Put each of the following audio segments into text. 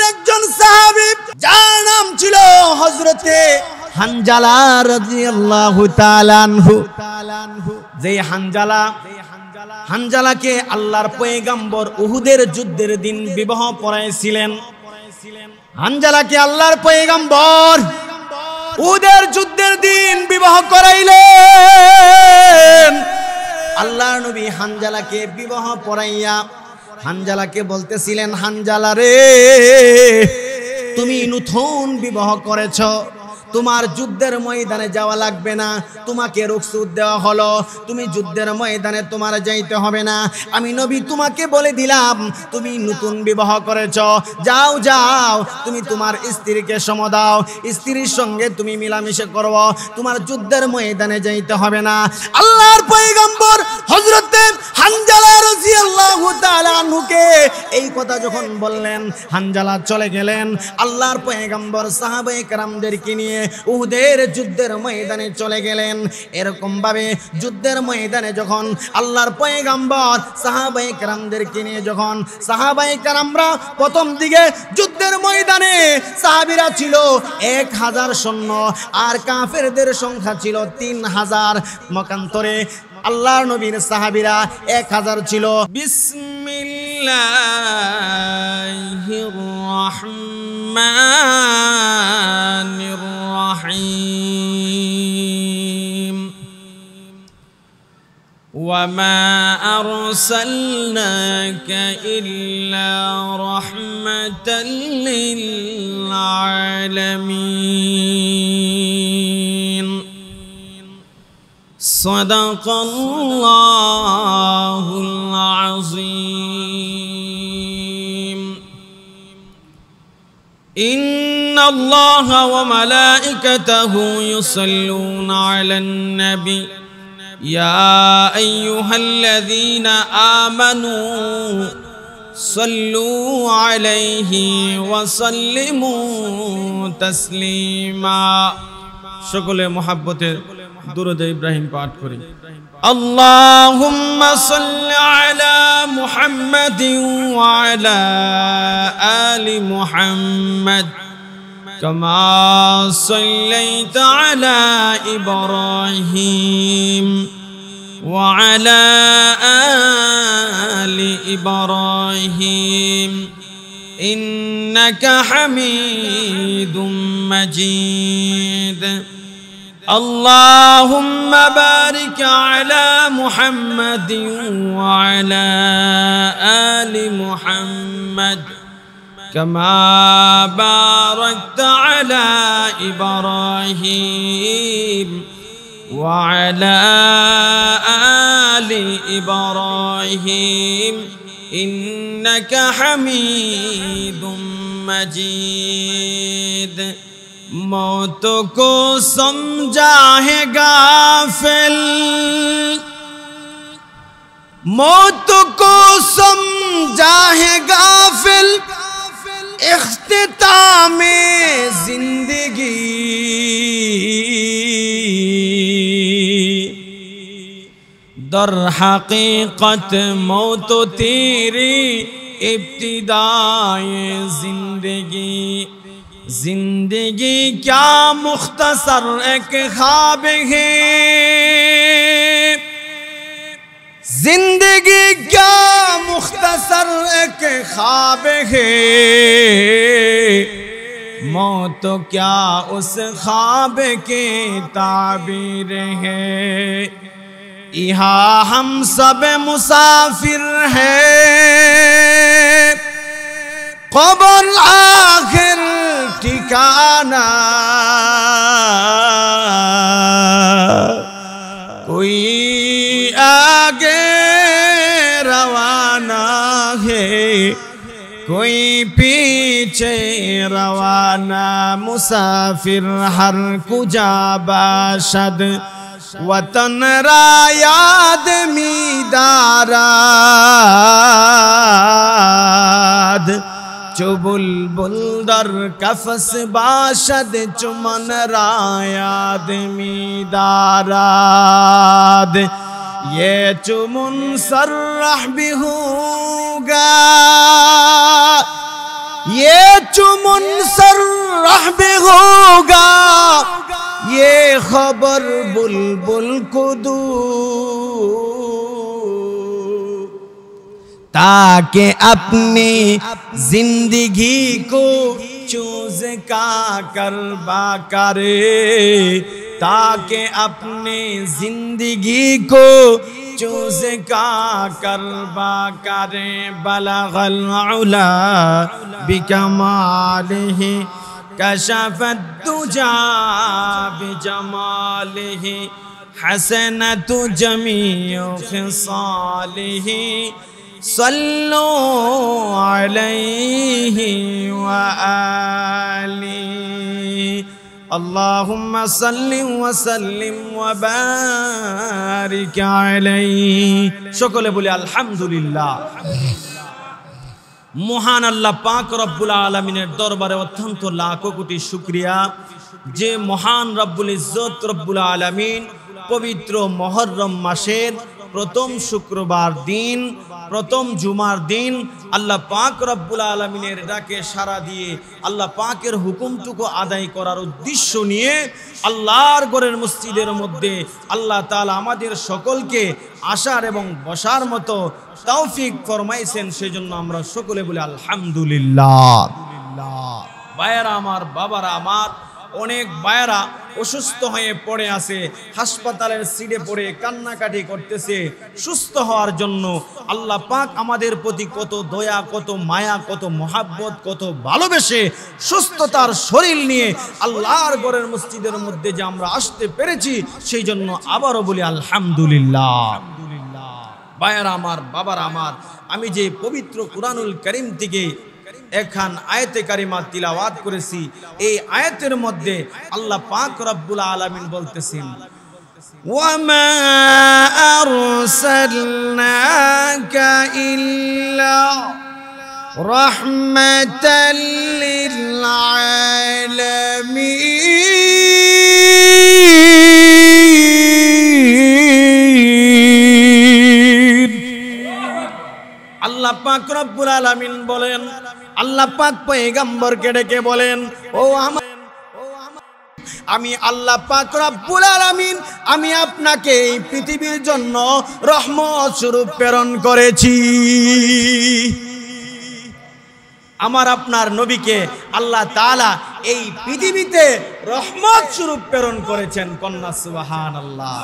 একজন সাহাবী যার নাম ছিল হযরতে হানজালা রাদিয়াল্লাহু তাআলা আনহু। যে হানজালাকে আল্লাহর পয়গম্বর উহুদের যুদ্ধের দিন বিবাহ পড়াইছিলেন। হানজালাকে আল্লাহর পয়গম্বর উহুদের যুদ্ধের দিন বিবাহ করাইলেন। আল্লাহর নবী হানজালাকে বিবাহ পড়াইয়া হানজালাকে বলতেছিলেন, হানজালা রে, তুমি নতুন বিবাহ করেছ, তোমার যুদ্ধের ময়দানে যাওয়া লাগবে না, তোমাকে রুখসত দেওয়া হলো, তুমি যুদ্ধের ময়দানে তোমার যাইতে হবে না। আমি নবী তোমাকে বলে দিলাম, তুমি নতুন বিবাহ করেছ, যাও যাও, তুমি তোমার স্ত্রীকে সম দাও, স্ত্রীর সঙ্গে তুমি মিলামিশা করো, তোমার যুদ্ধের ময়দানে যাইতে হবে না। আল্লাহর পয়গম্বর হযরতে হানজালা রাদিয়াল্লাহু তাআলা আনহুকে এই কথা যখন বললেন, হানজালা চলে গেলেন। আল্লাহর পয়গম্বর সাহাবায়ে কেরামদেরকে নিয়ে উহুদের যুদ্ধের ময়দানে চলে গেলেন। এরকম ভাবে যুদ্ধের ময়দানে যখন আল্লাহর পয়গম্বর সাহাবায়ে কেরামদেরকে নিয়ে যখন সাহাবায়ে কেরামরা প্রথম দিকে যুদ্ধের ময়দানে সাহাবীরা ছিল 1000 সৈন্য আর কাফেরদের সংখ্যা ছিল 3000। মকান্তরে আল্লাহর নবীর সাহাবীরা 1000 ছিল। বিসমিল্লাহির রাহমানির রহিম। ওয়ামা আরসালনাকা ইল্লা রাহমাতাল লিল আলামিন। সাদাকাল্লাহুল আযীম। ইন্নাল্লাহা ওয়া মালাইকাতাহু ইউসাল্লুনা আলান নবী ইয়া আইয়ুহাল্লাযীনা আমানু সাল্লু আলাইহি ওয়া সাল্লিমু তাসলিমা। সকলে মুহাব্বতের দুরূদ ইব্রাহিম পাঠ করি। আল্লাহুম্মা সাল্লি আলা মুহাম্মাদিন ওয়া আলা আলি মুহাম্মাদ কামা সাল্লাইতা আলা ইব্রাহিম ওয়া আলা আলি ইব্রাহিম ইন্নাকা হামিদুম মাজিদ। اللهم بارك على محمد وعلى آل محمد كما باركت على إبراهيم وعلى آل إبراهيم إنك حميد مجيد। मौत को समझा है गाफिल, मौत को समझा है गाफिल, इख्तितामे जिंदगी दर हकीकत मौत तेरी इब्तिदाए जिंदगी। जिंदगी क्या मुख्तसर एक ख्वाब है, जिंदगी क्या मुख्तसर एक ख्वाब है, मौत क्या उस ख्वाब के ताबीर है। यहाँ हम सब मुसाफिर हैं, कब्र आखिर ठिकाना, कोई आगे रवाना है, कोई पीछे रवाना। मुसाफिर हर कुजा बाशद वतन रा याद मीदाराद। चो बुलबुल दर कफस बाशद चुमन रायाद मीदाराद। ये चुमुन सर्रह भी होगा, ये चुमुन सर्राह भी होगा, ये खबर बुलबुल को दो, ताकि अपनी जिंदगी को चूज का करबा करे, ताकि अपनी जिंदगी को चूज का करबा करे। बलगल उला बिकमालिही कशफत दुजा बिजमालिही हसनत जमीउ खिसालिही सल्लु अलैहि व आलिहि अल्लाहुम्मा सल्लि व सल्लिम व बारिक अलैहि। সকলে বলি আলহামদুলিল্লাহ। মহান আল্লাহ পাক রব্বুল আলামিনের দরবারে অত্যন্ত লাখো কোটি শুকরিয়া, যে মহান রব্বুল ইজ্জত রব্বুল আলামিন পবিত্র মুহররম মাসের প্রথম শুক্রবার দিন, প্রথম জুমার দিন আল্লাহ পাক রব্বুল আলামিনের ডাকে সাড়া দিয়ে আল্লাহ পাকের হুকুমটুকু আদায় করার উদ্দেশ্য নিয়ে আল্লাহর ঘরের মসজিদের মধ্যে আল্লাহ তাআলা আমাদের সকলকে আসার এবং বসার মতো তৌফিক ফরমাইছেন। সেজন্য আমরা সকলে বলি আলহামদুলিল্লাহ। ভাইয়েরা আমার, বাবারা আমার, অনেক ভাইয়েরা অসুস্থ হয়ে পড়ে আছে, হাসপাতালের সিটে পড়ে কান্নাকাটি করতেছে সুস্থ হওয়ার জন্য। আল্লাহ পাক আমাদের প্রতি কত দয়া, কত মায়া, কত মহাব্বত, কত ভালোবেসে সুস্থতার শরীর নিয়ে আল্লাহর ঘরের মসজিদের মধ্যে যে আমরা আসতে পেরেছি, সেই জন্য আবারও বলি আলহামদুলিল্লাহ। ভাইয়েরা আমার, বাবারা আমার, আমি যে পবিত্র কুরআনুল কারীম থেকে এখান আয়াতে কারিমা তিলাওয়াত করেছি, এই আয়াতের মধ্যে আল্লাহ পাক রব্বুল আলামিন বলতেছেন, ওয়ামা আরসালনাকা ইল্লা রাহমাতাল লিল আলামিন। আল্লাহ পাক রব্বুল আলামিন বলেন, আল্লাহ পাক পয়গম্বরকে ডেকে বলেন, ও আমি আল্লাহ পাক রব্বুল আলামিন আমি আপনাকে এই পৃথিবীর জন্য রহমত স্বরূপ প্রেরণ করেছি। আমার আপনার নবীকে আল্লাহ তাআলা এই পৃথিবীতে রহমত স্বরূপ প্রেরণ করেছেন। কন্যা সুবহানাল্লাহ।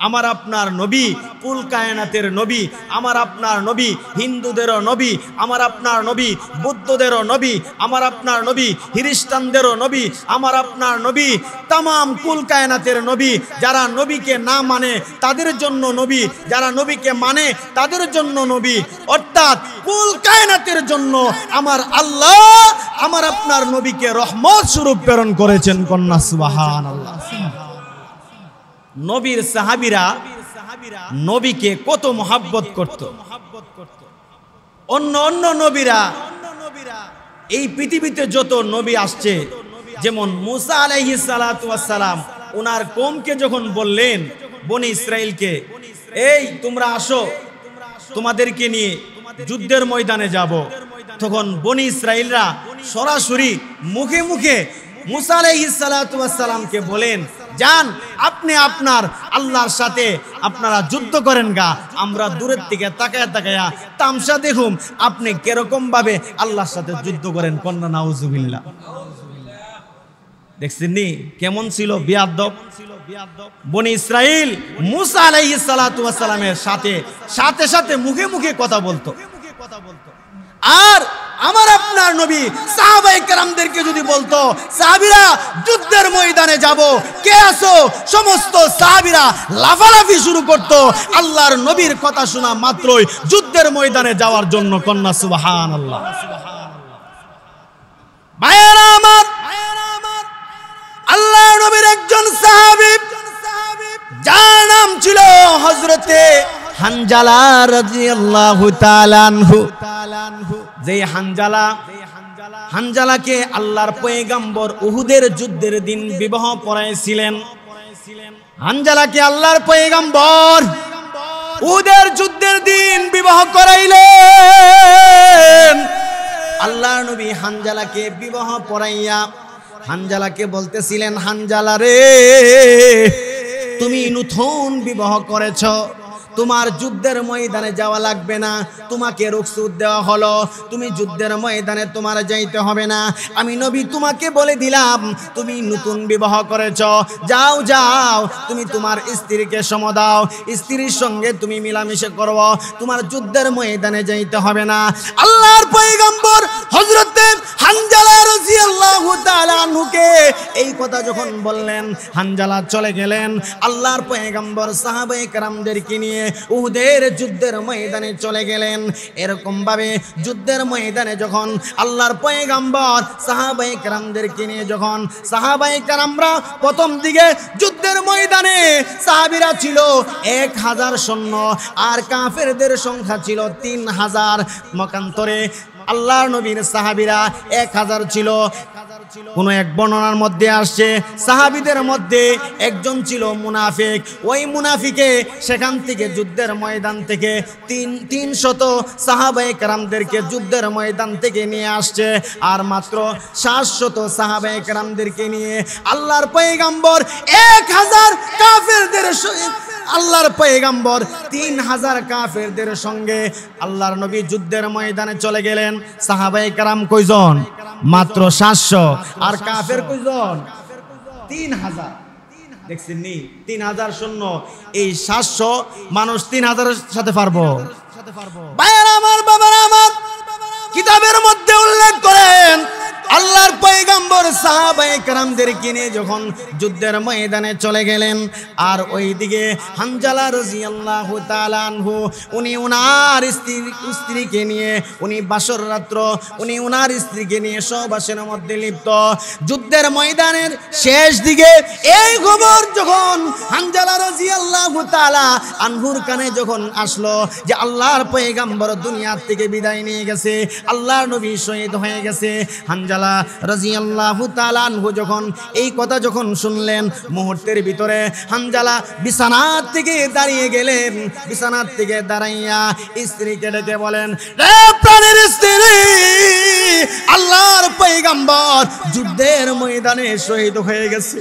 আমার আপনার নবী কুল কায়নাতের নবী, আমার আপনার নবী হিন্দুদেরও নবী, আমার আপনার নবী বৌদ্ধদেরও নবী, আমার আপনার নবী খ্রিস্টানদেরও নবী, আমার আপনার নবী তামাম কুল কায়নাতের নবী। যারা নবীকে না মানে তাদের জন্য নবী, যারা নবীকে মানে তাদের জন্য নবী, অর্থাৎ কুল কায়নাতের জন্য আমার আল্লাহ আমার আপনার নবীকে রহমত স্বরূপ প্রেরণ করেছেন। কন্যা সুবহানাল্লাহ। নবীর সাহাবীরা নবীকে কত মহাব্বত করত। অন্য অন্য নবীরা, এই পৃথিবীতে যত নবী আসছে, যেমন মুসা আলাইহিস সালাতু ওয়াস সালাম ওনার কওমকে যখন বললেন, বনি ইসরাইলকে, এই তোমরা আসো, তোমাদেরকে নিয়ে যুদ্ধের ময়দানে যাব, তখন বনি ইসরাইলরা সরাসরি মুখে মুখে মুসা আলাইহিস সালাতু ওয়াস সালামকে বলেন, যান আপনি আপনার আল্লাহর সাথে আপনারা যুদ্ধ করেন গা, আমরা দূরের থেকে তাকায়া তাকায়া তামসা দেখুম আপনি কিরকম ভাবে আল্লাহর সাথে যুদ্ধ করেন। কন্যা নাউজুবিল্লাহ। দেখছেন নি কেমন ছিল বিয়াদব বনি ইসরাইল। মুসা আলাইহিস সালাতু ওয়াস সালামের সাথে সাথে সাথে মুখে মুখে কথা বলতো। আর আমার আপনার নবী সাহাবায়ে কেরামদেরকে যদি বলতো, সাহাবীরা যুদ্ধের ময়দানে যাব, কে আসো, সমস্ত সাহাবীরা লাফালাফি শুরু করত আল্লাহর নবীর কথা শোনা মাত্রই যুদ্ধের ময়দানে যাওয়ার জন্য। কন্যা সুবহানাল্লাহ। ভাইয়েরা আমার, আল্লাহর নবীর একজন সাহাবী যার নাম ছিল হযরতে হানজালা রাদিয়াল্লাহু তাআলা আনহু। যে হানজালাকে আল্লাহর পয়গম্বর উহুদের যুদ্ধের দিন বিবাহ পড়াইছিলেন। হানজালাকে আল্লাহর পয়গম্বর উহুদের যুদ্ধের দিন বিবাহ করাইলেন। আল্লাহর নবী হানজালাকে বিবাহ পড়াইয়া হানজালাকে বলতেছিলেন, হানজালা রে, তুমি নতুন বিবাহ করেছ, তোমার যুদ্ধের ময়দানে যাওয়া লাগবে না, তোমাকে রুখসত দেওয়া হলো, তুমি যুদ্ধের ময়দানে তোমার যাইতে হবে না। আমি নবী তোমাকে বলে দিলাম, তুমি নতুন বিবাহ করেছ, যাও যাও, তুমি তোমার স্ত্রীকে সম দাও, স্ত্রীর সঙ্গে তুমি মিলামিশা করো, তোমার যুদ্ধের ময়দানে যাইতে হবে না। আল্লাহর পয়গম্বর হযরতে হানজালা রাদিয়াল্লাহু তাআলা আনহুকে এই কথা যখন বললেন, হানজালা চলে গেলেন। আল্লাহর পয়গম্বর সাহাবায়ে কেরামদেরকে নিয়ে উহুদের যুদ্ধের ময়দানে চলে গেলেন। এরকম ভাবে যুদ্ধের ময়দানে যখন আল্লাহর পয়গম্বর সাহাবায়ে কেরামদেরকে নিয়ে যখন সাহাবায়ে কেরামরা প্রথম দিকে যুদ্ধের ময়দানে সাহাবীরা ছিল 1000 সৈন্য, আর কাফেরদের সংখ্যা ছিল 3000। মকান্তরে আল্লাহর নবীর সাহাবীরা 1000 ছিল। কোন এক বর্ণনার মধ্যে আসছে সাহাবীদের মধ্যে একজন ছিল মুনাফিক, ওই মুনাফিকে সেখান থেকে যুদ্ধের ময়দান থেকে 300 সাহাবায়ে কেরামদেরকে যুদ্ধের ময়দান থেকে নিয়ে আসছে, আর মাত্র 700 সাহাবায়ে কেরামদেরকে নিয়ে আল্লাহর পয়গম্বর 1000 কাফেরদের আল্লাহর পয়গম্বর 3000 কাফেরদের সঙ্গে আল্লাহর নবী যুদ্ধের ময়দানে চলে গেলেন। সাহাবায়ে কেরাম কয়জন? মাত্র 700। আর কাফের কয়জন? 3000। দেখছেন নি, 3000 সৈন্য। এই 700 মানুষ 3000 এর সাথে পারবো? ভাইরা আমার, বাবারা আমার, কিতাবের মধ্যে উল্লেখ করেন আল্লাহর পয়গম্বর সাহাবায়ে কেরামদেরকে নিয়ে যখন যুদ্ধের ময়দানে চলে গেলেন, আর ওইদিকে হানজালা রাদিয়াল্লাহু তাআলা আনহু উনি ওনার স্ত্রীকে নিয়ে উনি বাসর রাত্র উনি ওনার স্ত্রীকে নিয়ে সহবাসের মধ্যে লিপ্ত। যুদ্ধের ময়দানের শেষ দিকে এই খবর যখন হানজালা রাদিয়াল্লাহু তাআলা আনহুর কানে যখন আসলো যে আল্লাহর পয়গম্বর দুনিয়ার থেকে বিদায় নিয়ে গেছে, আল্লাহর নবী শহীদ হয়ে গেছে, হানজালা রাদিয়াল্লাহু তাআলা আনহু যখন এই কথা যখন শুনলেন, মুহূর্তের ভিতরে হানজালা বিছানার থেকে দাঁড়িয়ে গেলেন। বিছানার থেকে দাঁড়াইয়া স্ত্রীকে ডেকে বলেন, রে প্রাণের স্ত্রী, আল্লাহর পয়গম্বর যুদ্ধের ময়দানে শহীদ হয়ে গেছে,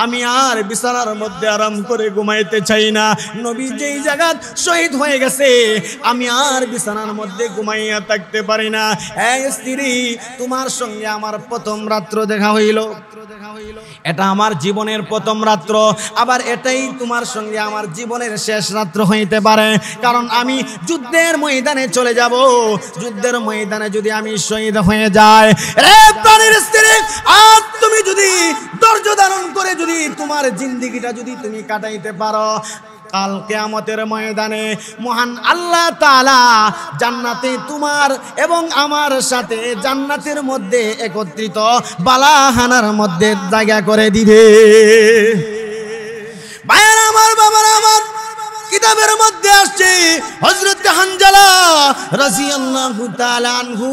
আমি আর বিছানার মধ্যে আরাম করে ঘুমাইতে চাই না। নবী যেই জায়গা শহীদ হয়ে গেছে আমি আর বিছানার মধ্যে ঘুমাইয়া থাকতে পারি না। এই স্ত্রী, তোমার সঙ্গে আমার প্রথম রাত্র দেখা হইল, এটা আমার জীবনের প্রথম রাত্র, আবার এটাই তোমার সঙ্গে আমার জীবনের শেষ রাত্র হইতে পারে, কারণ আমি যুদ্ধের ময়দানে চলে যাব। যুদ্ধের ময়দানে যদি আমি শহীদ হয়ে যাই, রে প্রাণের স্ত্রী, আর তুমি যদি ধৈর্য ধারণ করে যদি তোমার জিন্দেগিটা যদি তুমি কাটাইতে পারো, কাল কিয়ামতের ময়দানে মহান আল্লাহ তাআলা জান্নাতে তোমার এবং আমার সাথে জান্নাতের মধ্যে একত্রিত বালাহানার মধ্যে জায়গা করে দিবে। ভাইরা আমার, বাবারা আমার, কিতাবের মধ্যে আসছে হযরত হানজালা রাদিয়াল্লাহু তাআলা আনহু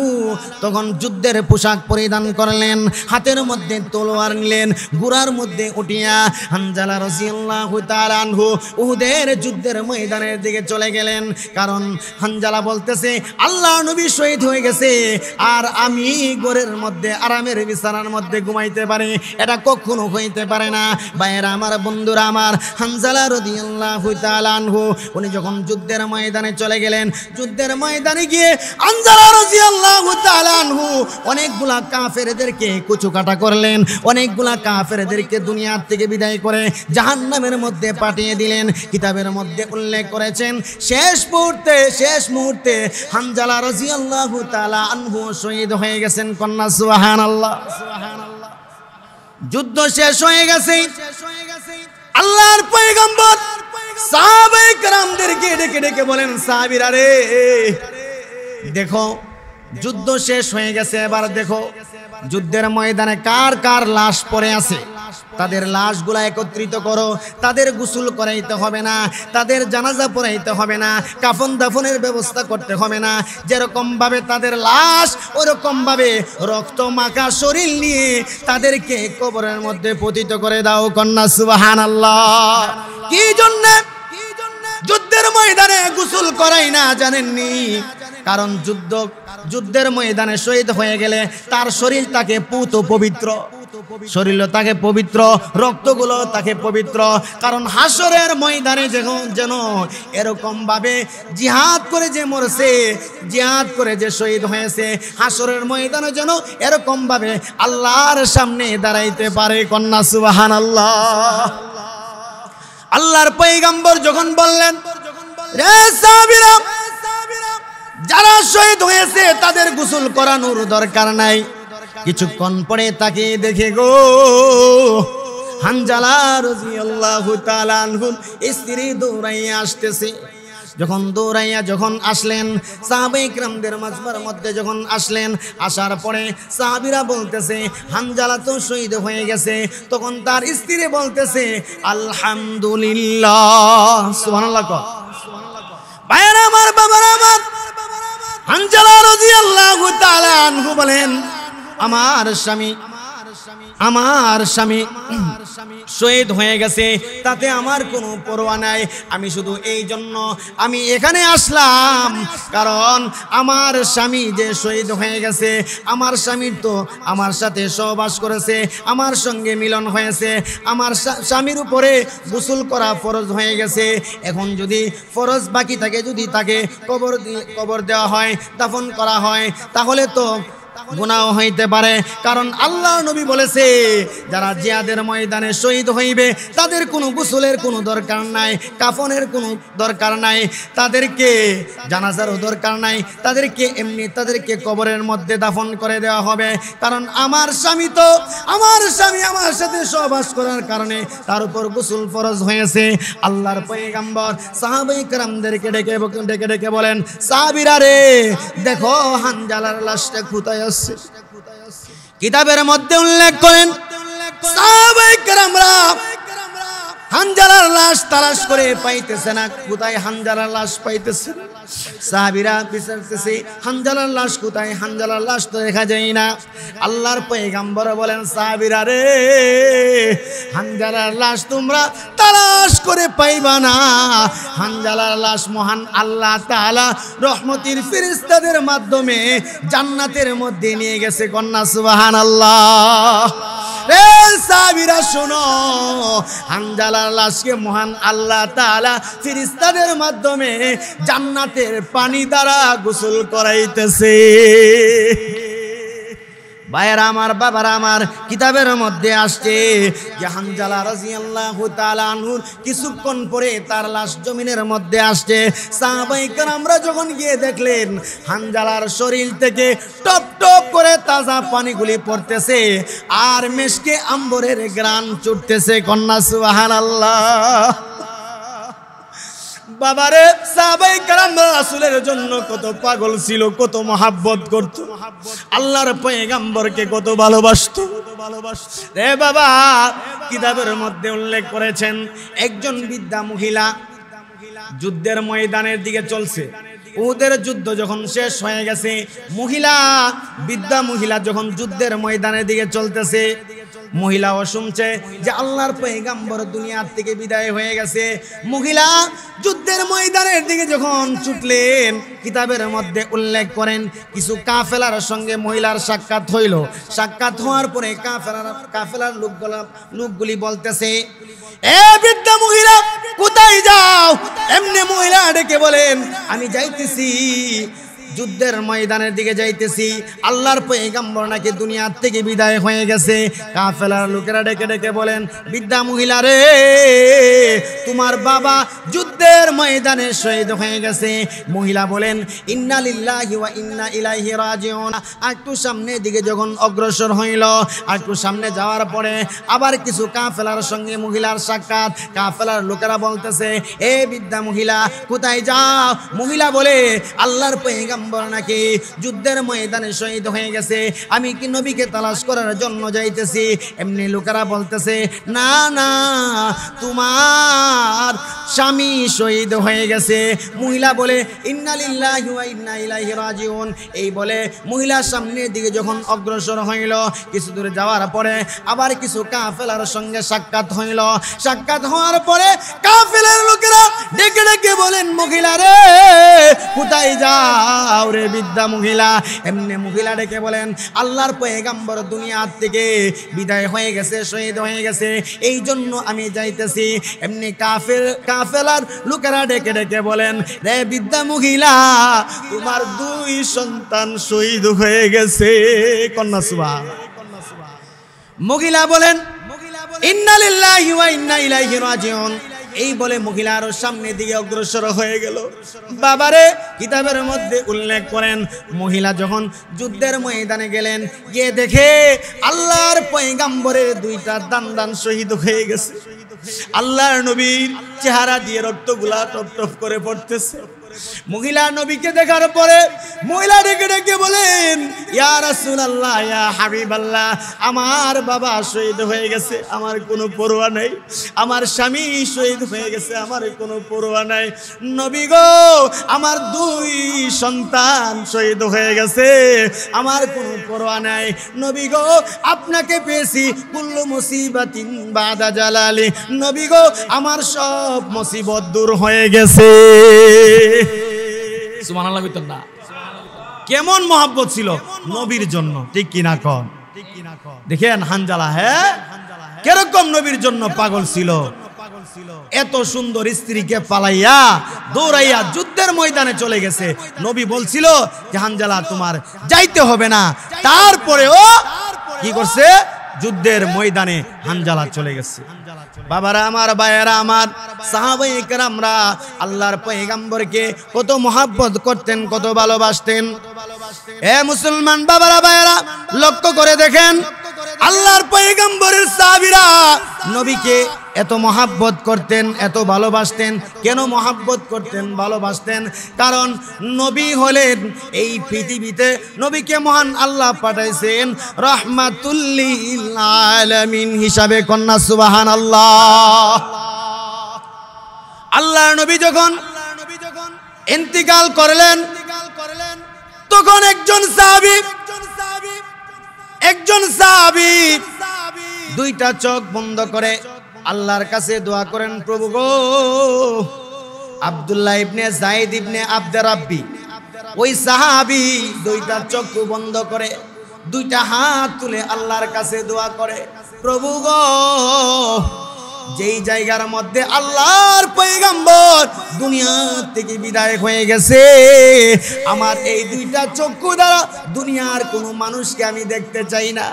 তখন যুদ্ধের পোশাক পরিধান করলেন, হাতের মধ্যে তলোয়ার নিলেন, ঘোড়ার মধ্যে উঠিয়া হানজালা রাদিয়াল্লাহু তাআলা আনহু উহুদের যুদ্ধের ময়দানের দিকে চলে গেলেন। কারণ হানজালা বলতেছে আল্লাহর নবী শহীদ হয়ে গেছে, আর আমি ঘরের মধ্যে আরামের বিছানার মধ্যে ঘুমাইতে পারি, এটা কখনো হইতে পারে না। ভাইরা আমার, বন্ধুরা আমার, হানজালা রাদিয়াল্লাহু তাআলা উনি যখন যুদ্ধের ময়দানে চলে গেলেন, যুদ্ধের ময়দানে গিয়ে হানজালা রাদিয়াল্লাহু তাআলা আনহু অনেকগুলা কাফেরদেরকে কুচুকাটা করলেন, অনেকগুলা কাফেরদেরকে দুনিয়ার থেকে বিদায় করে জাহান্নামের মধ্যে পাঠিয়ে দিলেন। কিতাবের মধ্যে উল্লেখ করেছেন শেষ মুহূর্তে হানজালা রাদিয়াল্লাহু তাআলা আনহু শহীদ হয়ে গেছেন। কন্যা সুবহানাল্লাহ। যুদ্ধ শেষ হয়ে গেছে, আল্লাহর পয়গম্বর সাহাবায়ে কেরামদেরকে ডেকে ডেকে বলেন, সাহাবীরা রে, দেখো যুদ্ধ শেষ হয়ে গেছে, এবার দেখো যুদ্ধের ময়দানে কার কার লাশ পড়ে আছে, তাদের লাশগুলা একত্রিত করো, তাদের গোসল করাইতে হবে না, তাদের জানাজা পড়াইতে হবে না, কাফন দাফনের ব্যবস্থা করতে হবে না, যেরকম ভাবে তাদের লাশ ওরকম ভাবে রক্ত মাখা শরীর নিয়ে তাদেরকে কবরের মধ্যে পতিত করে দাও। কন্যা সুবহানাল্লাহ। কি জন্য যুদ্ধের ময়দানে গোসল করাই না জানেননি? কারণ যুদ্ধের ময়দানে শহীদ হয়ে গেলে তার শরীর তাকে পুত পবিত্র, শরীর তাকে পবিত্র, রক্তগুলো তাকে পবিত্র। কারণ হাসরের ময়দানে যেন এরকম ভাবে জিহাদ করে যে মরছে, জিহাদ করে যে শহীদ হয়েছে, হাসরের ময়দানে যেন এরকম ভাবে আল্লাহর সামনে দাঁড়াইতে পারে। কন্যা সুবহানাল্লাহ। আল্লাহর পয়গম্বর যখন বললেন, রে সাহাবীরা, যারা শহীদ হয়েছে তাদের গোসল করানোর দরকার নাই। কিছুক্ষণ পরে তাকে দেখে গো হানজালা রাদিয়াল্লাহু তাআলা আনহুর স্ত্রী দৌড়াইয়া আসতেছে। যখন আসলেন সাহাবায়ে কিরামদের মাজমার মধ্যে যখন আসলেন, আসার পরে সাহাবীরা বলতেছে হানজালা তো শহীদ হয়ে গেছে। তখন তার স্ত্রী বলতেছে আলহামদুলিল্লাহ। সুবহানাল্লাহ। ভাইরা আমার, বাবারা আমার, হানজালা রাদিয়াল্লাহু তাআলা আনহু বলেন, আমার স্বামী শহীদ হয়ে গেছে, তাতে আমার কোনো পরোয়া নাই। আমি শুধু এই জন্য আমি এখানে আসলাম, কারণ আমার স্বামী যে শহীদ হয়ে গেছে, আমার স্বামীর তো আমার সাথে সহবাস করেছে, আমার সঙ্গে মিলন হয়েছে, আমার স্বামীর উপরে গোসল করা ফরজ হয়ে গেছে। এখন যদি ফরজ বাকি থাকে, যদি তাকে কবর দেওয়া হয়, দাফন করা হয়, তাহলে তো গুনাহ হইতে পারে। কারণ আল্লাহর নবী বলেছে, যারা জিহাদের ময়দানে শহীদ হইবে তাদের কোনো গোসলের কোনো দরকার নাই, কাফনের কোনো দরকার নাই, তাদেরকে জানাজারও দরকার নাই, তাদেরকে কবরের মধ্যে দাফন করে দেওয়া হবে। কারণ আমার স্বামী আমার সাথে সহবাস করার কারণে তার উপর গোসল ফরজ হয়েছে। আল্লাহর পয়গম্বর সাহাবায়ে কেরামদেরকে ডেকে বলেন, সাহাবীরা রে, দেখো হানজালার লাশটা কোথায় আছে। কিতাবের মধ্যে উল্লেখ করেন, সাহাবায়ে কেরামরা হানজালার লাশ তালাশ করে পাইতেছে না, কোথায় হানজালার লাশ পাইতেছে। সাহাবীরা বিচারতেছে হানজালার লাশ কোথায়, হানজালার লাশ তো দেখা যায় না। আল্লাহর পয়গম্বর বলেন, সাহাবীরা রে, হানজালার লাশ তোমরা তালাশ করে পাইবা না। হানজালার লাশ মহান আল্লাহ তাআলা রহমতের ফেরেশতাদের মাধ্যমে জান্নাতের মধ্যে নিয়ে গেছে। কন্যা সুবহানাল্লাহ। রে সাহাবীরা শোনো, হানজালার লাশকে মহান আল্লাহ তাআলা ফেরেশতাদের মাধ্যমে জান্নাতের পানি দ্বারা গোসল করাইতেছে। ভাইরা আমার, বাবারা আমার, কিতাবের মধ্যে আসছে যে হানজালা রাদিয়াল্লাহু তাআলা আনহুর কিছুক্ষণ পরে তার লাশ জমিনের মধ্যে আসছে। সাহাবায়ে কেরামরা যখন গিয়ে দেখলেন হানজালার শরীর থেকে টপ টপ করে তাজা পানিগুলি পড়তেছে আর মেশকে আম্বরের ঘ্রাণ ছুটতেছে। কন্যা সুবহানাল্লাহ। বাবারে, সাহাবায়ে কেরাম রাসূলের জন্য কত পাগল ছিল, কত মহব্বত করত, আল্লাহর পয়গম্বরকে কত ভালোবাসতো রে বাবা। কিতাবের মধ্যে উল্লেখ করেছেন, একজন বৃদ্ধা মহিলা যুদ্ধের ময়দানের দিকে চলছে। উহুদের যুদ্ধ যখন শেষ হয়ে গেছে, বৃদ্ধা মহিলা যখন যুদ্ধের ময়দানের দিকে চলতেছে, মহিলাও শুনছে যে আল্লাহর পয়গম্বর দুনিয়ার থেকে বিদায় হয়ে গেছে। মহিলা যুদ্ধের ময়দানের দিকে যখন ছুটলেন, কিতাবের মধ্যে উল্লেখ করেন কিছু কাফেলার সঙ্গে মহিলার সাক্ষাৎ হইল। সাক্ষাৎ হওয়ার পরে কাফেলার লোকগুলি বলতেছে, এ বৃদ্ধা মহিলা কোথায় যাও? এমনি মহিলা ডেকে বলেন, আমি যাইতেছি, যুদ্ধের ময়দানের দিকে যাইতেছি, আল্লাহর পয়গম্বর নাকি দুনিয়ার থেকে বিদায় হয়ে গেছে। কাফেলার লোকেরা ডেকে ডেকে বলেন, বৃদ্ধা মহিলা রে, তোমার বাবা যুদ্ধের ময়দানে শহীদ হয়ে গেছে। মহিলা বলেন, ইন্না লিল্লাহি ওয়া ইন্না ইলাইহি রাজিউন। একটু সামনের দিকে যখন অগ্রসর হইল, একটু সামনে যাওয়ার পরে আবার কিছু কাফেলার সঙ্গে মহিলার সাক্ষাৎ। কাফেলার লোকেরা বলতেছে, এ বৃদ্ধা মহিলা কোথায় যাও? মহিলা বলে, আল্লাহর পয়গম্বর নাকি যুদ্ধের ময়দানে শহীদ হয়ে গেছে, আমি কি নবীকে তালাশ করার জন্য যাইতেছি। এমনি লোকেরা বলতেছে, না না, তোমার স্বামী শহীদ হয়ে গেছে। মহিলা বলে, ইন্না লিল্লাহি ওয়া ইন্না ইলাইহি রাজিউন। এই বলে মহিলার সামনের দিকে যখন অগ্রসর হইল, কিছু দূরে যাওয়ার পরে আবার কিছু কাফেলার সঙ্গে সাক্ষাৎ হইল। সাক্ষাৎ হওয়ার পরে কাফেলার লোকেরা ডেকে ডেকে বলেন, মহিলা রে কোথায় যায়? যাও রে বৃদ্ধা মহিলা। এমনি মহিলা ডেকে বলেন, আল্লাহর পয়গম্বর দুনিয়া থেকে বিদায় হয়ে গেছে, শহীদ হয়ে গেছে, এই জন্য আমি যাইতেছি। এমনি কাফেলার লোকেরা ডেকে ডেকে বলেন, রে বৃদ্ধা মহিলা, তোমার 2 সন্তান শহীদ হয়ে গেছে। কন্যা সুবহানাল্লাহ। মহিলা বলেন, ইন্না লিল্লাহি ওয়া ইন্না ইলাইহি রাজিউন। এই বলে মহিলার সামনে দিকে অগ্রসর হয়ে গেল। বাবারে, কিতাবের মধ্যে উল্লেখ করেন, মহিলা যখন যুদ্ধের ময়দানে গেলেন, গিয়ে দেখে আল্লাহর পয়গম্বরের 2টা দান শহীদ হয়ে গেছে। আল্লাহর নবীর চেহারা দিয়ে রক্তগুলা টপ টপ করে পড়তেছে। মহিলা নবীকে দেখার পরে মহিলা ডেকে ডেকে বলেন, ইয়া রাসূলুল্লাহ, ইয়া হাবিবাল্লাহ, আমার বাবা শহীদ হয়ে গেছে, আমার কোনো পরোয়া নাই। আমার স্বামী শহীদ হয়ে গেছে, আমার কোনো পরোয়া নাই। নবী গো, আমার 2 সন্তান শহীদ হয়ে গেছে, আমার কোনো পরোয়া নাই। নবী গো, আপনাকে পেয়েছি, কুল্লু মুসিবাতিন বাদা জালালি। নবী গো, আমার সব মুসিবত দূর হয়ে গেছে। সুবহানাল্লাহ কইতেন না? কেমন মহব্বত ছিল নবীর জন্য, ঠিক কিনা কন? দেখেন হানজালা, হ্যাঁ, কিরকম নবীর জন্য পাগল ছিল। এত সুন্দর স্ত্রীকে পালাইয়া দৌড়াইয়া যুদ্ধের ময়দানে চলে গেছে। নবী বলছিল যে হানজালা, তোমার যাইতে হবে না, তারপরেও কি করছে? যুদ্ধের ময়দানে হানজালা চলে গেছে। বাবারা আমার, ভাইয়েরা আমার, সাহাবায়ে কেরামরা আল্লাহর পয়গম্বরকে কত মহব্বত করতেন, কত ভালোবাসতেন। এ মুসলমান বাবারা, ভাইয়েরা, লক্ষ্য করে দেখেন, আল্লাহর পয়গম্বরের সাহাবীরা নবীকে এত মহব্বত করতেন, এত ভালোবাসতেন। কেন মহব্বত করতেন, ভালোবাসতেন? কারণ নবী হলেন এই পৃথিবীতে, নবীকে মহান আল্লাহ পাঠাইছেন রাহমাতুল লিল আলামিন হিসাবে। কন্যা সুবহানাল্লাহ। আল্লাহর নবী যখন ইন্তিকাল করলেন, তখন একজন সাহাবী 2টা চোখ বন্ধ করে আল্লাহর কাছে দোয়া করেন, প্রভু গো, আব্দুল্লাহ ইবনে যায়েদ ইবনে আব্দুর রাব্বি, ওই সাহাবী 2টা চোখ বন্ধ করে 2টা হাত তুলে আল্লাহর কাছে দোয়া করে, প্রভু গো, যেই জায়গার মধ্যে আল্লাহর পয়গম্বর দুনিয়া থেকে বিদায় হয়ে গেছে, আমার এই 2টা চক্ষু দ্বারা দুনিয়ার কোনো মানুষকে আমি দেখতে চাই না।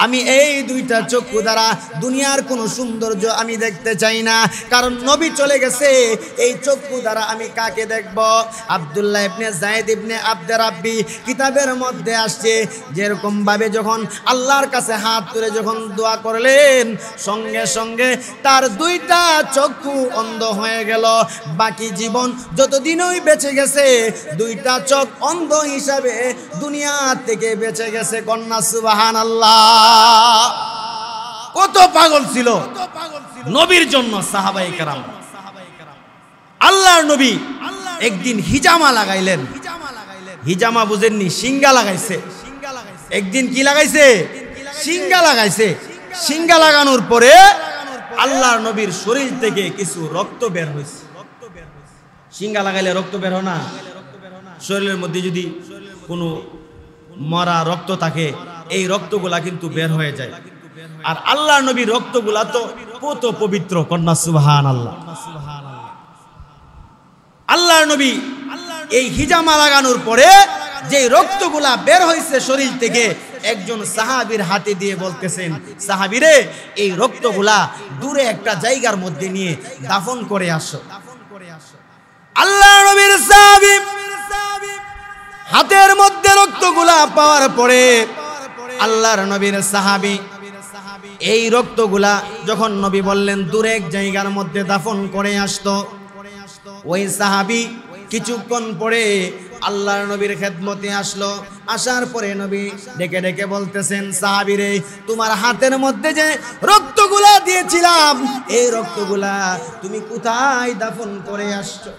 আমি এই 2টা চক্ষু দ্বারা দুনিয়ার কোনো সৌন্দর্য আমি দেখতে চাই না, কারণ নবী চলে গেছে। এই চক্ষু দ্বারা আমি কাকে দেখব? আব্দুল্লাহ ইবনে যায়েদ ইবনে আব্দুর রাব্বি কিতাবের মধ্যে আসছে, যেরকম ভাবে যখন আল্লাহর কাছে হাত তুলে যখন দোয়া করলেন, সঙ্গে সঙ্গে তার 2টা চক্ষু অন্ধ হয়ে গেল। বাকি জীবন যতদিনই বেঁচে গেছে, 2টা চোখ অন্ধ হিসাবে দুনিয়া থেকে বেঁচে গেছে। কন্যা সুবহানাল্লাহ। কত পাগল ছিল নবীর জন্য সাহাবায়ে কেরাম। আল্লাহর নবী একদিন হিজামা লাগাইলেন। হিজামা বুঝেননি? সিঙ্গা লাগাইছে। একদিন কি লাগাইছে? সিঙ্গা লাগাইছে। সিঙ্গা লাগানোর পরে আল্লাহর নবীর শরীর থেকে কিছু রক্ত বের হয়েছে। সিঙ্গা লাগাইলে রক্ত বের হয় না? শরীরের মধ্যে যদি কোনো মরা রক্ত থাকে, এই রক্তগুলা কিন্তু বের হয়ে যায়। আর আল্লাহর নবীর রক্তগুলা তো কত পবিত্র। কন্যা সুবহানাল্লাহ। আল্লাহর নবী এই হিজামা লাগানোর পরে যে রক্তগুলা বের হয়েছে শরীর থেকে, একজন সাহাবীর হাতে দিয়ে বলতেছেন, সাহাবীরে, এই রক্তগুলা দূরে একটা জায়গার মধ্যে নিয়ে দাফন করে আসো। আল্লাহর নবীর সাহাবী হাতের মধ্যে রক্তগুলা পাওয়ার পরে আল্লাহর নবীর সাহাবী এই রক্তগুলা যখন নবী বললেন দূরে এক জায়গার মধ্যে দাফন করে আসতো, ওই সাহাবী কিছুক্ষণ পরে আল্লাহর নবীর খেদমতে আসলো। আসার পরে নবী ডেকে ডেকে বলতেছেন, সাহাবীরে, তোমার হাতের মধ্যে যে রক্তগুলা দিয়েছিলাম, এই রক্তগুলা তুমি কোথায় দাফন করে আসছো?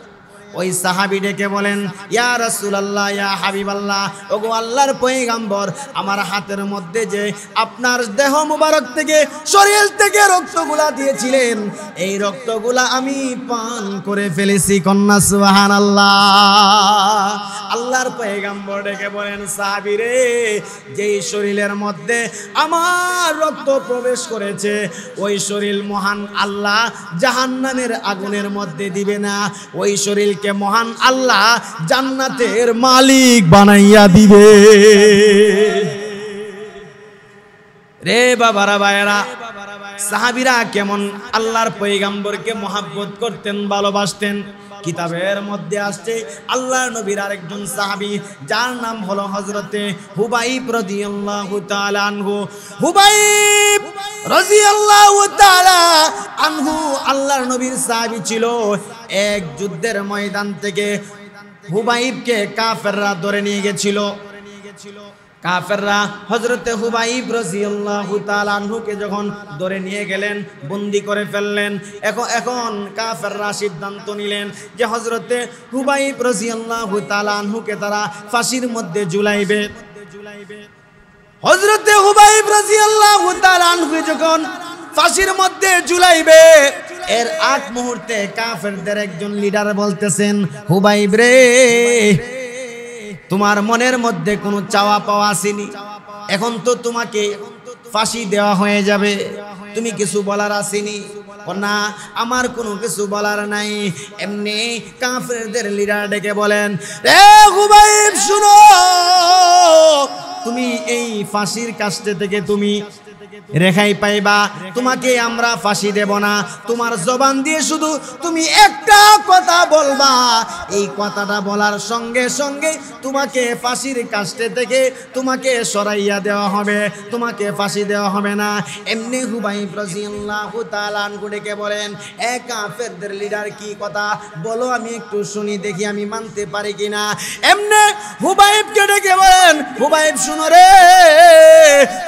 ওই সাহাবী ডেকে বলেন, ইয়া রাসূলুল্লাহ, ইয়া হাবিবাল্লাহ, ওগো আল্লাহর পয়গম্বর, আমার হাতের মধ্যে যে আপনার দেহ মুবারক থেকে, শরীর থেকে রক্তগুলা দিয়েছিলেন, এই রক্তগুলা আমি পান করে ফেলেছি। কন্যা সুবহানাল্লাহ। আল্লাহর পয়গম্বর ডেকে বলেন, সাহাবী রে, যেই শরীরের মধ্যে আমার রক্ত প্রবেশ করেছে, ওই শরীর মহান আল্লাহ জাহান্নামের আগুনের মধ্যে দিবে না, ওই শরীরকে মহান আল্লাহ জান্নাতের মালিক বানাইয়া দিবে। রে বাবারা, ভাইয়েরা, সাহাবীরা কেমন আল্লাহর পয়গম্বরকে মহব্বত করতেন, ভালোবাসতেন। কিতাবের মধ্যে আসছে আল্লাহর নবীর আরেকজন সাহাবী, যার নাম হলো হযরতে হুবাইব রাদিয়াল্লাহু তাআলা আনহু। হুবাইব রাদিয়াল্লাহু তাআলা আনহু আল্লাহর নবীর সাহাবী ছিল। এক যুদ্ধের ময়দান থেকে হুবাইবকে কাফেররা ধরে নিয়ে গেছিল। কাফেররা হযরতে হুবাইব রাদিয়াল্লাহু তাআলা আনহুকে যখন ধরে নিয়ে গেলেন, বন্দী করে ফেললেন, এখন কাফেররা সিদ্ধান্ত নিলেন যে হযরতে হুবাইব রাদিয়াল্লাহু তাআলা আনহুকে তারা ফাঁসির মধ্যে ঝুলাইবে। হযরতে হুবাইব রাদিয়াল্লাহু তাআলা আনহু যখন ফাঁসির মধ্যে ঝুলাইবে, এর আগ মুহূর্তে কাফেরদের একজন লিডার বলতেছেন, হুবাইব রে, তোমার মনের মধ্যে কোনো চাওয়া পাওয়া আসেনি, এখন তো তোমাকে ফাঁসি দেওয়া হয়ে যাবে, তুমি কিছু বলার আসেনি? না, আমার কোনো কিছু বলার নাই। এমনি কাফেরদের লিডার ডেকে বলেন, রে হুবাইব, শুনো, তুমি এই ফাঁসির কাস্টে থেকে তুমি রেহাই পাইবা, তোমাকে আমরা ফাঁসি দেব না। তোমার জবান দিয়ে শুধু তুমি একটা কথা বলবা, এই কথাটা বলার সঙ্গে সঙ্গে তোমাকে ফাঁসির কাস্টে থেকে তোমাকে সরাইয়া দেওয়া হবে, তোমাকে ফাঁসি দেওয়া হবে না। এমনি হুবাইব রাদিয়াল্লাহু তাআলা আনহু ডেকে বলেন, এ কাফেরদের লিডার, কি কথা বলো, আমি একটু শুনি, দেখি আমি মানতে পারি কিনা। এমনি হুবাইবকে ডেকে বলেন, হুবাইব শুনো রে,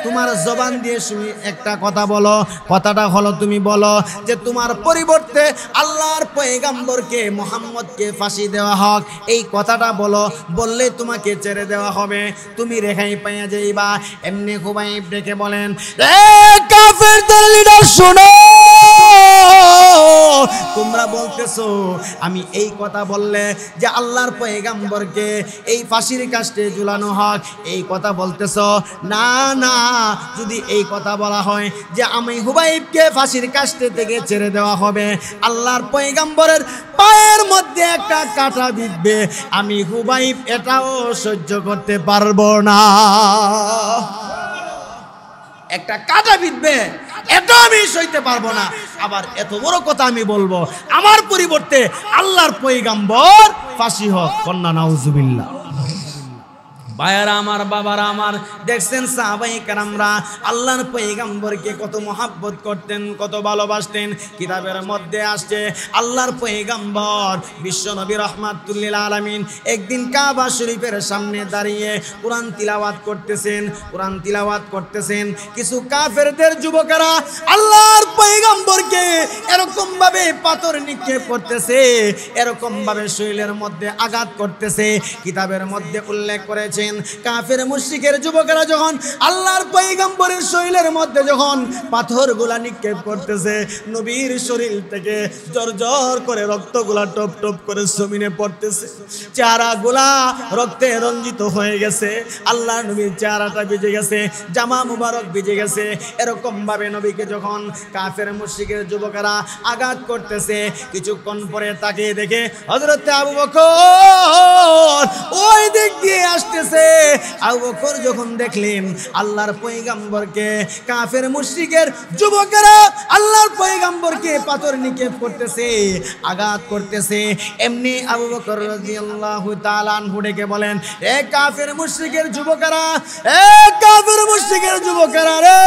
তোমার জবান দিয়ে শুনি একটা কথা বলো। কথাটা হলো, তুমি বলো যে তোমার পরিবর্তে আল্লাহর পয়গম্বরকে, মুহাম্মদকে ফাঁসি দেওয়া হোক, এই কথাটা বলো, বললে তোমাকে ছেড়ে দেওয়া হবে, তুমি রেহাই পাইয়া যাইবা। এমনি হুবাইব ডেকে বলেন, এ কাফেরদের লিডার, শোনো, তোমরা বলতেছো আমি এই কথা বললে যে আল্লাহর পয়গম্বরকে এই ফাঁসির কাস্টে ঝুলানো হোক, এই কথা বলতেছো? না না, যদি এই কথা বলা হয় যে আমি হুবাইবকে ফাঁসির কাস্টে থেকে ছেড়ে দেওয়া হবে, আল্লাহর পয়গম্বরের পায়ের মধ্যে একটা কাঁটা বিঁধবে, আমি হুবাইব এটাও সহ্য করতে পারবো না। একটা কাঁটা বিঁধবে, এটা আমি সইতে পারবো না। আবার এত বড় কথা আমি বলবো, আমার পরিবর্তে আল্লাহর পয়গম্বর ফাঁসি হোক। কন্যা নাউজুবিল্লাহ। ভাইয়ারা আমার, বাবারা আমার, দেখছেন সাহাবায়ে কেরামরা আল্লাহর পয়গম্বরকে কত মহব্বত করতেন, কত ভালোবাসতেন। কিতাবের মধ্যে আসছে আল্লাহর পয়গম্বর বিশ্বনবী রাহমাতুল লিল আলামিন একদিন কাবা শরীফের সামনে দাঁড়িয়ে কোরআন তিলাওয়াত করতেছেন। কোরআন তিলাওয়াত করতেছেন, কিছু কাফেরদের যুবকেরা আল্লাহর পয়গম্বরকে এরকম ভাবে পাথর নিক্ষেপ করতেছে, এরকম ভাবে শরীরের মধ্যে আঘাত করতেছে। কিতাবের মধ্যে উল্লেখ করেছে, কাফের মুশরিকের যুবকেরা যখন আল্লাহর পয়গম্বরের শরীরের মধ্যে যখন পাথরগুলা নিক্ষেপ করতেছে, নবীর শরীর থেকে জর্জর করে রক্তগুলা টপ টপ করে জমিনে পড়তেছে, চেহারাগুলা রক্তে রঞ্জিত হয়ে গেছে, আল্লাহর নবীর চেহারাটা ভিজে গেছে, জামা মুবারক ভিজে গেছে। এরকম ভাবে নবীকে যখন কাফের মুশরিকের যুবকেরা আঘাত করতেছে, কিছুক্ষণ পরে তাকিয়ে দেখে হযরত আবু বকর ওই দিক দিয়ে আসতেছে। আবু বকর যখন দেখলেন আল্লাহর পয়গম্বরকে কাফের মুশরিকের যুবকেরা আল্লাহর পয়গম্বরকে পাথর নিক্ষেপ করতেছে, আঘাত করতেছে, এমনি আবু বকর রাদিয়াল্লাহু তাআলা আনহু ডেকে বলেন, এ কাফের মুশরিকের যুবকেরা, এ কাফের কাফের মুশরিকের যুবকেরা রে,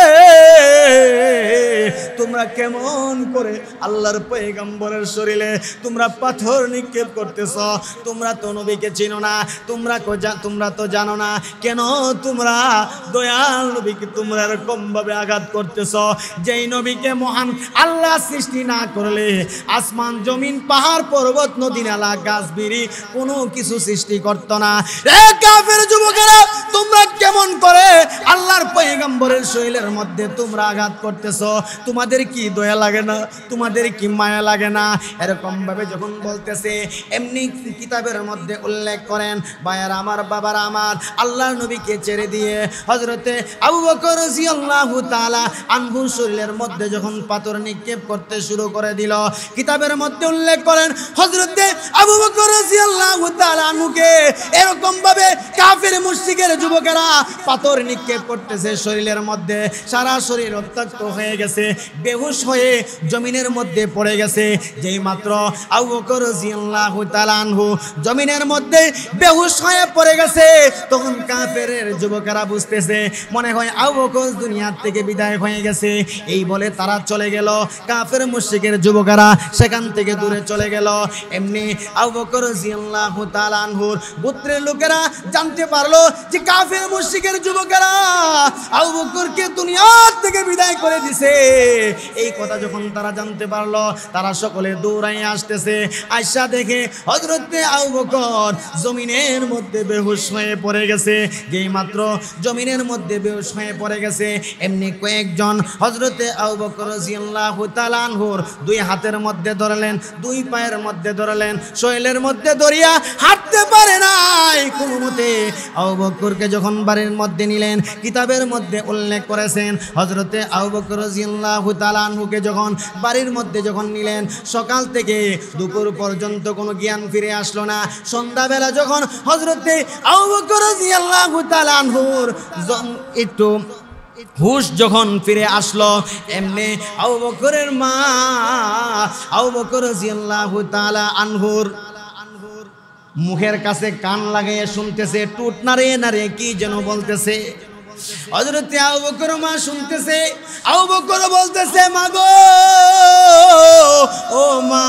তোমরা কেমন করে আল্লাহর পয়গম্বরের শরীরে তোমরা পাথর নিক্ষেপ করতেছ? তোমরা তো নবীকে চিনো না, তোমরা তো জানো না, কেন তোমরা দয়াল নবীকে তোমরা এরকম ভাবে আঘাত করতেছ? যেই নবীকে মহান আল্লাহ সৃষ্টি না করলে আসমান জমিন পাহাড় পর্বত নদী নালা গাছ বিড়ি কোনো কিছু সৃষ্টি করতো না। রে কাফের যুবকেরা, তোমরা কেমন করে আল্লাহর পয়গম্বরের শরীরের মধ্যে তোমরা আঘাত করতেছ? তোমাদের কি দয়া লাগে না? তোমাদের কি মায়া লাগে না? এরকম ভাবে যখন বলতেছে, এমনি কিতাবের মধ্যে উল্লেখ করেন, ভাইয়ার আমার, বাবার আমার, আল্লাহর নবীকে ছেড়ে দিয়ে হযরতে আবু বকর রাদিয়াল্লাহু তাআলা আনহুর শরীরের মধ্যে যখন পাথর নিক্ষেপ করতে শুরু করে দিল, কিতাবের মধ্যে উল্লেখ করেন হযরতে আবু বকর রাদিয়াল্লাহু তাআলা আনহুকে এরকম ভাবে কাফের মুশরিকের যুবকেরা পাথর নিক্ষেপ করতেছে শরীরের মধ্যে, সারা শরীর রক্তাক্ত হয়ে গেছে, বেহুশ হয়ে জমিনের মধ্যে পড়ে গেছে। যেই মাত্র আবু বকর রাদিয়াল্লাহু তাআলা আনহু জমিনের মধ্যে বেহুশ হয়ে পড়ে গেছে, তখন কাফের যুবকেরা বুঝতেছে মনে হয় আবু বকর দুনিয়ার থেকে বিদায় হয়ে গেছে। এই বলে তারা চলে গেল, কাফের মুশরিকের যুবকেরা সেখান থেকে দূরে চলে গেল। এমনি আবু বকর রাদিয়াল্লাহু তাআলা আনহুর গোত্রের লোকেরা জানতে পারলো যে কাফের মুশরিকের যুবকেরা আবু বকরকে দুনিয়ার থেকে বিদায় করে দিছে। এই কথা যখন তারা জানতে পারলো, তারা সকলে দৌড়াইয়া আসতেছে। আয়সা দেখে হযরতে আবু বকর জমিনের মধ্যে বেহুশ হয়ে পড়ে গেছে। যেই মাত্র জমিনের মধ্যে বেহুশ হয়ে পড়ে গেছে, এমনি কয়েকজন হযরতে আবু বকর রাদিয়াল্লাহু তাআলা আনহুর দুই হাতের মধ্যে ধরলেন, দুই পায়ের মধ্যে ধরলেন, শরীরের মধ্যে ধরিয়া হাঁটতে পারে নাই কোনো মতে আবু বকরকে যখন বাড়ির মধ্যে নিলেন, কিতাবের মধ্যে উল্লেখ করেছেন হযরতে আবু বকর রাদিয়াল্লাহু তাআলা আনহুকে যখন বাড়ির মধ্যে যখন নিলেন, সকাল থেকে দুপুর পর্যন্ত কোনো জ্ঞান ফিরে আসলো না। সন্ধ্যাবেলা যখন হযরতে আবু বকর রাদিয়াল্লাহু তাআলা আনহুর একটু হুশ যখন ফিরে আসলো, এমনি আবু বকরের মা আবু বকর রাদিয়াল্লাহু তাআলা আনহুর মুখের কাছে কান লাগাইয়ে শুনতেছে, টুট নারে নারে কি যেন বলতেছে। হযরতে আবু বকর মা শুনতেছে, আবু বকর বলতেছে, মা গো, ও মা,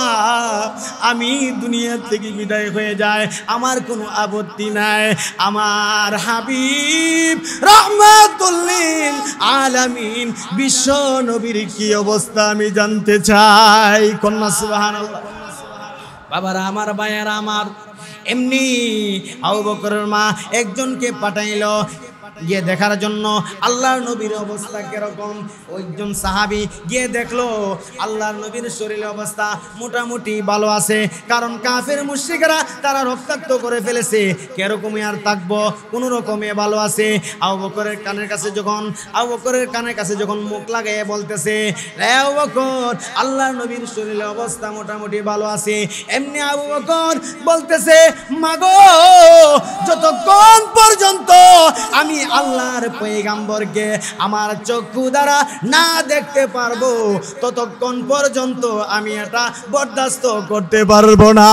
আমি দুনিয়া থেকে বিদায় হয়ে যায় আমার কোনো আপত্তি নাই, আমার হাবিব রাহমাতুল লিল আলামিন বিশ্ব নবীর কি অবস্থা আমি জানতে চাই। কন্যা সুবহানাল্লাহ। বাবারা আমার, ভাইয়ারা আমার, এমনি আবু বকরের মা একজনকে পাঠাইলো গিয়ে দেখার জন্য আল্লাহর নবীর অবস্থা কিরকম। ওইজন সাহাবী গিয়ে দেখলো আল্লাহর নবীর শরীরের অবস্থা মোটামুটি ভালো আছে, কারণ কাফের মুশরিকরা তারা রক্তাক্ত করে ফেলেছে, কিরকমই আর থাকবো, কোনো রকমে ভালো আছে। আবু বকরের কানের কাছে যখন মুখ লাগাইয়ে বলতেছে, রে আবু বকর, আল্লাহর নবীর শরীরের অবস্থা মোটামুটি ভালো আছে। এমনি আবু বকর বলতেছে, মাগো, যতক্ষণ পর্যন্ত আমি আল্লাহর পয়গম্বরকে আমার চক্ষু দ্বারা না দেখতে পারবো, ততক্ষণ পর্যন্ত আমি এটা বরদাস্ত করতে পারবো না।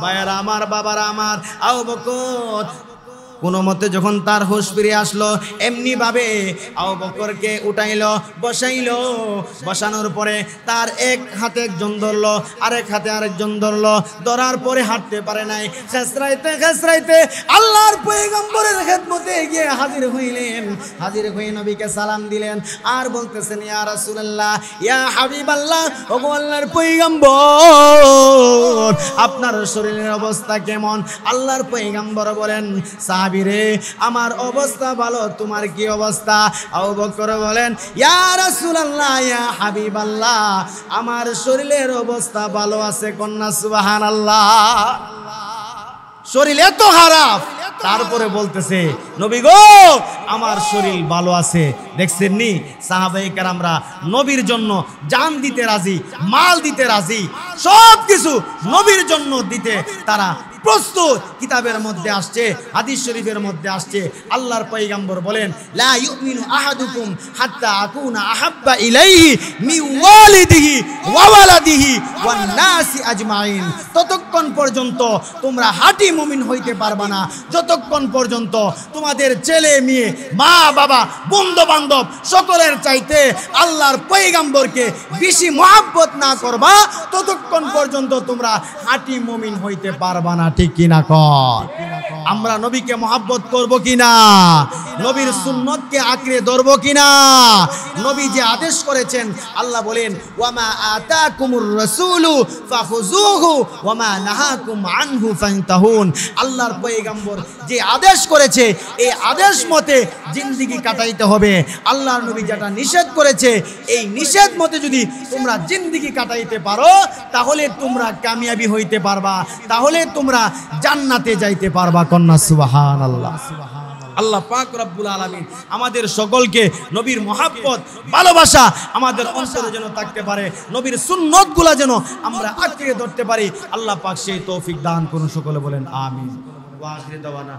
ভাইয়ারা আমার, বাবারা আমার, আবু বকর কোনো মতে যখন তার হুঁশ ফিরে আসলো, এমনি ভাবে আবু বকরকে উঠাইলো, বসাইলো। বসানোর পরে তার এক হাতে একজন ধরলো, আরেক হাতে আরেকজন ধরলো, ধরার পরে হাঁটতে পারে নাই। খেসরাইতে আল্লাহর পয়গম্বরের খেদমতে গিয়ে হাজির হইলেন। হাজির হয়ে নবীকে সালাম দিলেন আর বলতেছেন, ইয়া রাসূলুল্লাহ, ইয়া হাবিবাল্লাহ, ওগো আল্লাহর পয়গম্বর, আপনার শরীরের অবস্থা কেমন? আল্লাহর পয়গম্বর বলেন, সাহাবীরে, আমার অবস্থা ভালো, তোমার কি অবস্থা? আবু বকর বলেন, ইয়া রাসূলুল্লাহ, ইয়া হাবিবাল্লাহ, আমার শরীরের অবস্থা ভালো আছে। কন্যা সুবহানাল্লাহ। শরীর এত খারাপ, তারপরে বলতেছে, নবী গো, আমার শরীর ভালো আছে। দেখছেন নি, সাহাবায়ে কেরামরা নবীর জন্য জান দিতে রাজি, মাল দিতে রাজি, সব কিছু নবীর জন্য দিতে তারা প্রস্তুত। কিতাবের মধ্যে আসছে, হাদিস শরীফের মধ্যে আসছে, আল্লাহর পয়গম্বর বলেন লা ইউমিনু আহাদুকুম হাত্তা আকুনা আহাব্বা ইলাইহি মিন ওয়ালিদিহি ওয়া ওয়ালাদিহি ওয়ান নাসি আজমাইন। ততক্ষণ পর্যন্ত তোমরা হাঁটি মুমিন হইতে পারবা না যতক্ষণ পর্যন্ত তোমাদের ছেলে মেয়ে মা বাবা বন্ধু বান্ধব সকলের চাইতে আল্লাহর পয়গম্বরকে বেশি মহব্বত না করবা ততক্ষণ পর্যন্ত তোমরা হাঁটি মুমিন হইতে পারবা না। ঠিক কিনা কর? আমরা নবীকে মহব্বত করব কিনা? নবীর সুন্নতকে আঁকড়ে ধরব কিনা? নবী যে আদেশ করেছেন, আল্লাহ বলেন ওয়ামা আতাকুমুর রাসূলু ফাখুযুহু ওয়ামা নাহাকুম আনহু ফান্তাহুন। আল্লাহর পয়গম্বর যে আদেশ করেছে এই আদেশ মতে জিন্দেগি কাটাইতে হবে। আল্লাহর নবী যেটা নিষেধ করেছে এই নিষেধ মতে যদি তোমরা জিন্দেগি কাটাইতে পারো তাহলে তোমরা কামিয়াবি হইতে পারবা, তাহলে তোমরা জান্নাতে যাইতে পারবা। কন্যা সুবহানাল্লাহ। আল্লাহ পাক রব্বুল আলামিন আমাদের সকলকে নবীর মহব্বত ভালোবাসা আমাদের অন্তরে যেন থাকতে পারে, নবীর সুন্নতগুলা যেন আমরা আঁকড়ে ধরতে পারি। আল্লাহ পাক সেই তৌফিক দান করুন। সকলে বলেন আমিন। ওয়া আখিরু দাওয়ানা।